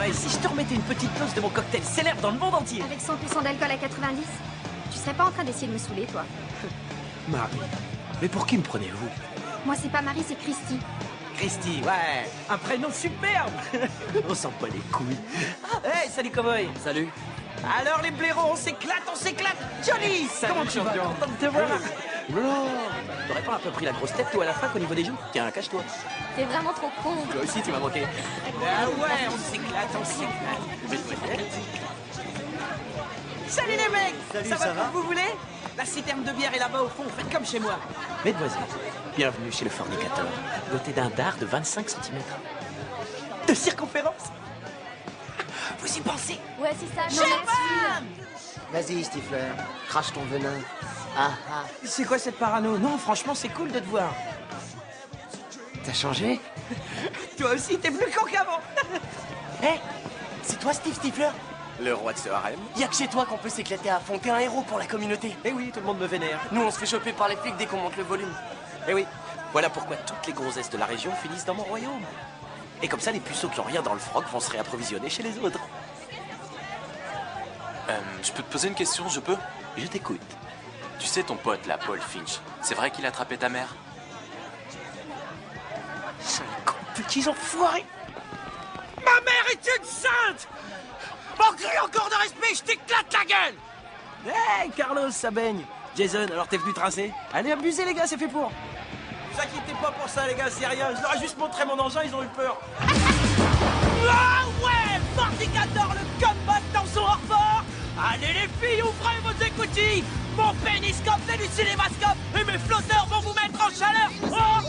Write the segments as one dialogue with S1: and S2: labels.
S1: et si je te remettais une petite dose de mon cocktail célèbre dans le monde entier?
S2: Avec 100% d'alcool à 90, tu serais pas en train d'essayer de me saouler, toi?
S1: Marie, mais pour qui me prenez-vous?
S2: Moi, c'est pas Marie, c'est Christy.
S1: Christy, ouais, un prénom superbe. On sent pas les couilles. Hey, salut cowboy.
S3: Salut.
S1: Alors les blaireaux, on s'éclate, Johnny. Comment tu vas? Content de te voir. T'aurais pas un peu pris la grosse tête, toi, à la fac, au niveau des joues? Tiens, cache-toi.
S2: T'es vraiment trop con.
S1: Toi aussi, tu m'as manqué. Ah ouais, on s'éclate. Salut les mecs.
S3: Salut,
S1: ça va
S3: ça
S1: comme
S3: va
S1: vous voulez? La citerne de bière est là-bas au fond, faites comme chez moi. Mesdemoiselles, bienvenue chez le fornicateur, doté d'un dard de 25 cm. De circonférence. Vous y pensez?
S2: Ouais, c'est ça,
S3: Vas-y, Stifler, crache ton venin. Ah ah.
S1: C'est quoi cette parano? Non, franchement, c'est cool de te voir.
S3: T'as changé?
S1: Toi aussi, t'es plus con qu'avant.
S3: Hé, c'est toi Steve Stifler?
S1: Le roi de ce harem?
S3: Y'a que chez toi qu'on peut s'éclater à fond. T'es un héros pour la communauté.
S1: Eh oui, tout le monde me vénère.
S3: Nous, on se fait choper par les flics dès qu'on monte le volume.
S1: Eh oui, voilà pourquoi toutes les gonzesses de la région finissent dans mon royaume. Et comme ça, les puceaux qui ont rien dans le froc vont se réapprovisionner chez les autres.
S4: Je peux te poser une question, je peux?
S1: Je t'écoute.
S4: Tu sais ton pote là, Paul Finch, c'est vrai qu'il a attrapé ta mère?
S1: Petits enfoirés! Ma mère est une sainte! Manque-lui encore de respect, je t'éclate la gueule! Hey, Carlos, ça baigne! Jason, alors t'es venu tracer? Allez, abusez les gars, c'est fait pour! Vous inquiétez pas pour ça les gars, c'est rien, je leur ai juste montré mon engin, ils ont eu peur. Ah ouais! Fornicator, le combat dans son hors-fort! Allez les filles, ouvrez vos écoutilles! Mon péniscope c'est du cinémascope et mes flotteurs vont vous mettre en chaleur! Oh!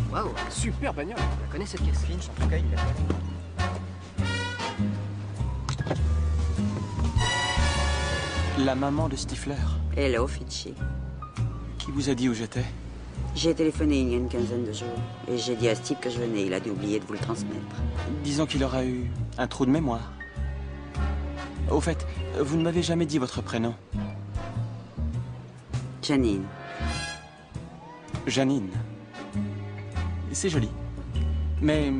S5: Waouh, super bagnole. Je la connais cette caisse. Finch, en tout cas, il la connaît.
S6: La maman de Stifler.
S7: Hello, Fitchy.
S6: Qui vous a dit où j'étais?
S7: J'ai téléphoné il y a une quinzaine de jours et j'ai dit à Steve que je venais. Il a dû oublier de vous le transmettre.
S6: Disons qu'il aura eu un trou de mémoire. Au fait, vous ne m'avez jamais dit votre prénom.
S7: Janine.
S6: Janine. C'est joli. Mais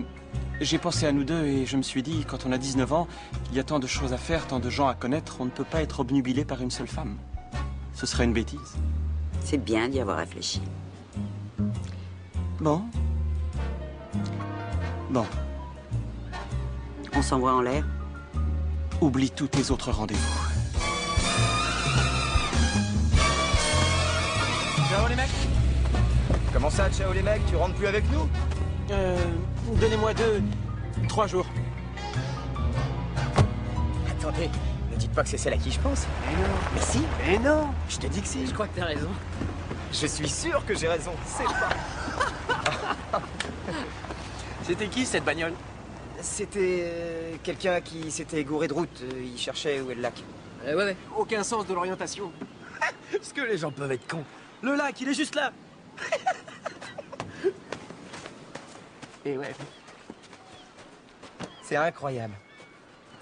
S6: j'ai pensé à nous deux et je me suis dit, quand on a 19 ans, qu'il y a tant de choses à faire, tant de gens à connaître, on ne peut pas être obnubilé par une seule femme. Ce serait une bêtise.
S7: C'est bien d'y avoir réfléchi.
S6: Bon. Bon.
S7: On s'envoie en l'air?
S6: Oublie tous tes autres rendez-vous.
S5: Ciao les mecs. Comment ça, ciao les mecs? Tu rentres plus avec nous?
S1: Donnez-moi 3 jours.
S5: Attendez, ne dites pas que c'est celle à qui je pense.
S1: Mais non.
S5: Mais si.
S1: Mais non.
S5: Je te dis que si.
S1: Je crois que t'as raison.
S5: Je suis sûr que j'ai raison. C'est pas.
S1: C'était qui cette bagnole?
S5: C'était quelqu'un qui s'était gouré de route. Il cherchait où est le lac.
S1: Ouais. Aucun sens de l'orientation. Est-ce que les gens peuvent être cons? Le lac, il est juste là. Et ouais.
S5: C'est incroyable.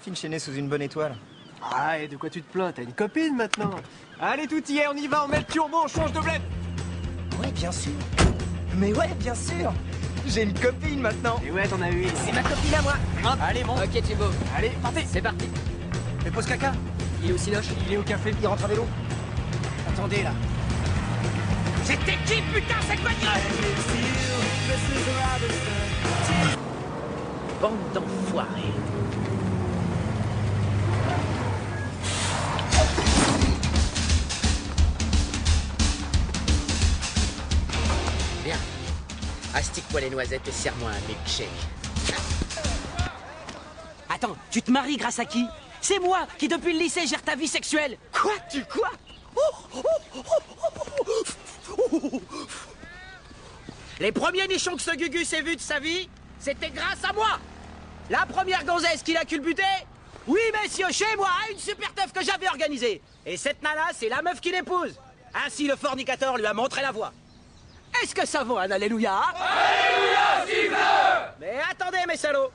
S5: Finch est né sous une bonne étoile.
S8: Ah, et de quoi tu te plains? T'as une copine maintenant. Allez, tout y est, on y va, on met le turbo, on change de bled.
S5: Ouais, bien sûr. Mais ouais, bien sûr. J'ai une copine maintenant.
S8: Et ouais, t'en as eu.
S5: C'est ma copine à moi.
S8: Hop. Allez, bon.
S1: Ok, Thibaut.
S8: Allez, partez.
S1: C'est parti.
S8: Mais pose caca.
S1: Il est au cinoche.
S8: Il est au café.
S5: Il rentre à vélo.
S8: Attendez, là.
S1: C'était qui, putain, cette bagnole? Bande d'enfoirés. Bien. Astique-moi les noisettes et serre-moi un milkshake. Attends, tu te maries grâce à qui? C'est moi qui, depuis le lycée, gère ta vie sexuelle. Quoi? Quoi? Les premiers nichons que ce Gugus ait vus de sa vie, c'était grâce à moi. La première gonzesse qu'il a culbutée, oui messieurs, chez moi, une super teuf que j'avais organisée. Et cette nana, c'est la meuf qu'il épouse. Ainsi, le fornicateur lui a montré la voie. Est-ce que ça vaut un alléluia? Alléluia, Steve! Mais attendez, mes salauds.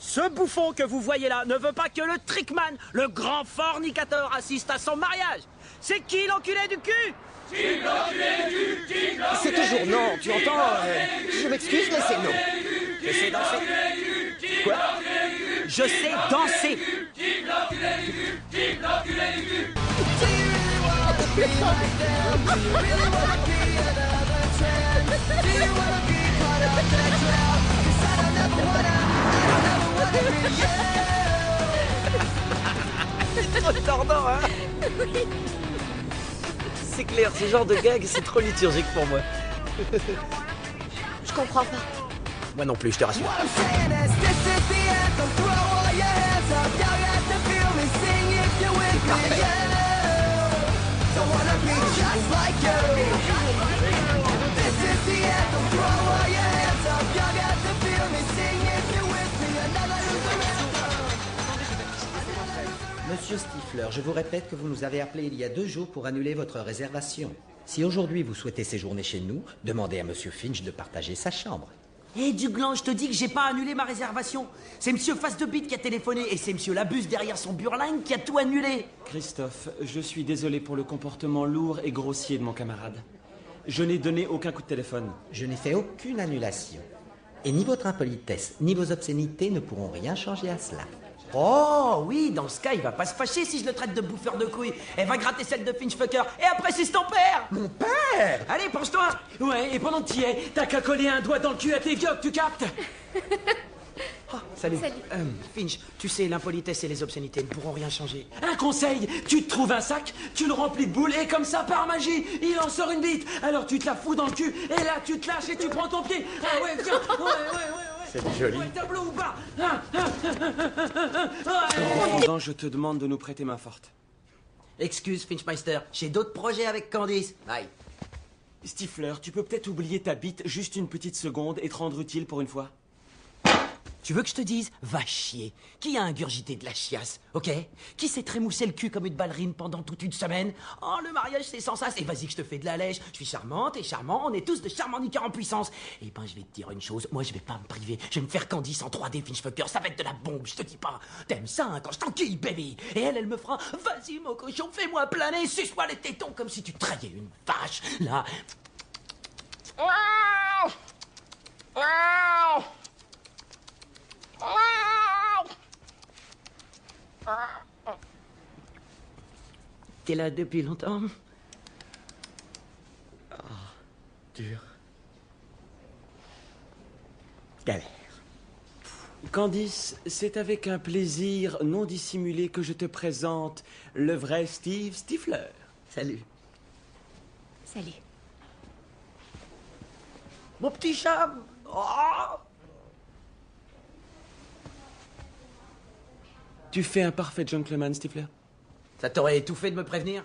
S1: Ce bouffon que vous voyez là ne veut pas que le Trickman, le grand fornicateur, assiste à son mariage. C'est qui l'enculé du cul?
S3: C'est toujours non, tu entends Je m'excuse, mais c'est non.
S1: Je sais danser. Quoi? Je sais danser.
S3: Trop tordant, hein? C'est clair, ce genre de gag, c'est trop liturgique pour moi.
S2: Je comprends pas.
S3: Moi non plus, je te rassure.
S9: Monsieur Stifler, je vous répète que vous nous avez appelé il y a 2 jours pour annuler votre réservation. Si aujourd'hui vous souhaitez séjourner chez nous, demandez à Monsieur Finch de partager sa chambre.
S1: Hé, Duglan, je te dis que j'ai pas annulé ma réservation. C'est Monsieur Face de Bite qui a téléphoné et c'est Monsieur Labuse derrière son burlingue qui a tout annulé.
S6: Christophe, je suis désolé pour le comportement lourd et grossier de mon camarade. Je n'ai donné aucun coup de téléphone.
S9: Je n'ai fait aucune annulation. Et ni votre impolitesse, ni vos obscénités ne pourront rien changer à cela.
S1: Oh oui, dans ce cas, il va pas se fâcher si je le traite de bouffeur de couilles. Elle va gratter celle de Finchfucker et après c'est ton père.
S3: Mon père?
S1: Allez, penche-toi.
S6: Ouais, et pendant que t'y es, t'as qu'à coller un doigt dans le cul à tes vieux, tu captes?
S1: Oh, salut. Finch, tu sais, l'impolitesse et les obscénités ne pourront rien changer.
S6: Un conseil, tu te trouves un sac, tu le remplis de boules et comme ça, par magie, il en sort une bite. Alors tu te la fous dans le cul et là tu te lâches et tu prends ton pied. Ah ouais, viens, ouais.
S3: C'est joli.
S6: Ouais, tableau ou pas? Quand je te demande de nous prêter main forte.
S1: Excuse, Finchmeister, j'ai d'autres projets avec Candice. Bye.
S6: Stifler, tu peux peut-être oublier ta bite juste une petite seconde et te rendre utile pour une fois?
S1: Tu veux que je te dise? Va chier. Qui a ingurgité de la chiasse, ok? Qui s'est trémoussé le cul comme une ballerine pendant toute une semaine? Oh, le mariage, c'est sans sas. Et vas-y que je te fais de la lèche. Je suis charmante et charmant. On est tous de charmants niqueurs en puissance. Et ben, je vais te dire une chose. Moi, je vais pas me priver. Je vais me faire Candice en 3D Finchfucker. Ça va être de la bombe, je te dis pas. T'aimes ça, hein, quand je t'enquille, baby. Et elle me fera, vas-y, mon cochon, fais-moi planer. Suce-moi les tétons comme si tu trahais une vache. Là. T'es là depuis longtemps?
S3: Dur.
S1: Galère.
S6: Candice, c'est avec un plaisir non dissimulé que je te présente le vrai Steve Stifler.
S1: Salut.
S2: Salut.
S1: Mon petit chat. Oh.
S6: Tu fais un parfait gentleman, Stifler.
S1: Ça t'aurait étouffé de me prévenir?